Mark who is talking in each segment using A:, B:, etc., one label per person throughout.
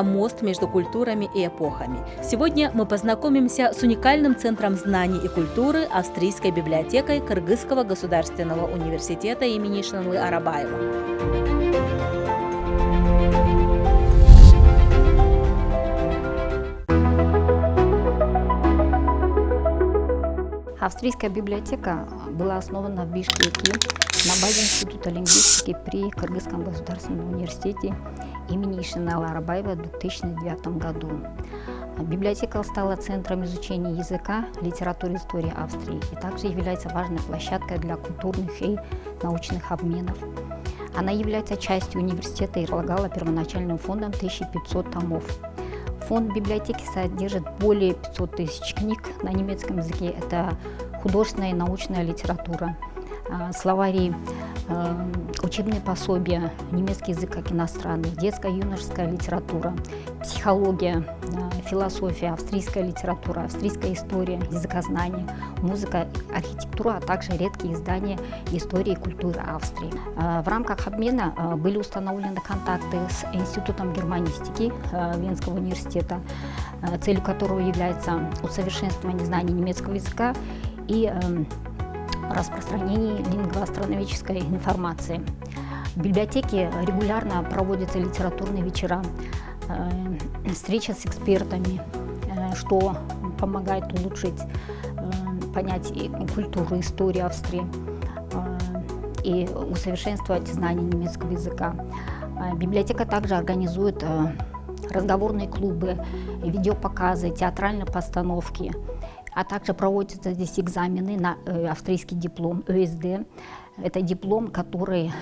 A: Это мост между культурами и эпохами. Сегодня мы познакомимся с уникальным центром знаний и культуры Австрийской библиотекой Кыргызского государственного университета имени Ишеналы Арабаева.
B: Австрийская библиотека была основана в Бишкеке на базе Института лингвистики при Кыргызском государственном университете имени Ишеналы Арабаева в 2009 году. Библиотека стала центром изучения языка, литературы и истории Австрии и также является важной площадкой для культурных и научных обменов. Она является частью университета и располагала первоначальным фондом 1500 томов. Фонд библиотеки содержит более 500 тысяч книг на немецком языке. Это художественная и научная литература, словари, учебные пособия, немецкий язык как иностранный, детская и юношеская литература, психология, философия, австрийская литература, австрийская история, языкознание, музыка, архитектура, а также редкие издания истории и культуры Австрии. В рамках обмена были установлены контакты с Институтом германистики Венского университета, целью которого является усовершенствование знаний немецкого языка и распространение лингвоастрономической информации. В библиотеке регулярно проводятся литературные вечера, встреча с экспертами, что помогает улучшить понятие культуры, истории Австрии и усовершенствовать знания немецкого языка. Библиотека также организует разговорные клубы, видеопоказы, театральные постановки, а также проводятся здесь экзамены на австрийский диплом ОСД. Это диплом, который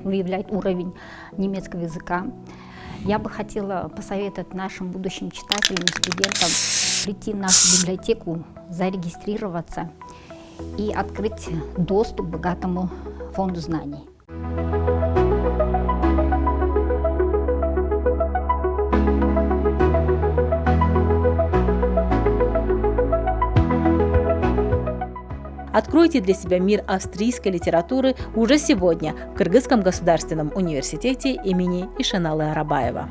B: выявляет уровень немецкого языка. Я бы хотела посоветовать нашим будущим читателям и студентам прийти в нашу библиотеку, зарегистрироваться и открыть доступ к богатому фонду знаний.
A: Откройте для себя мир австрийской литературы уже сегодня в Кыргызском государственном университете имени Ишеналы Арабаева.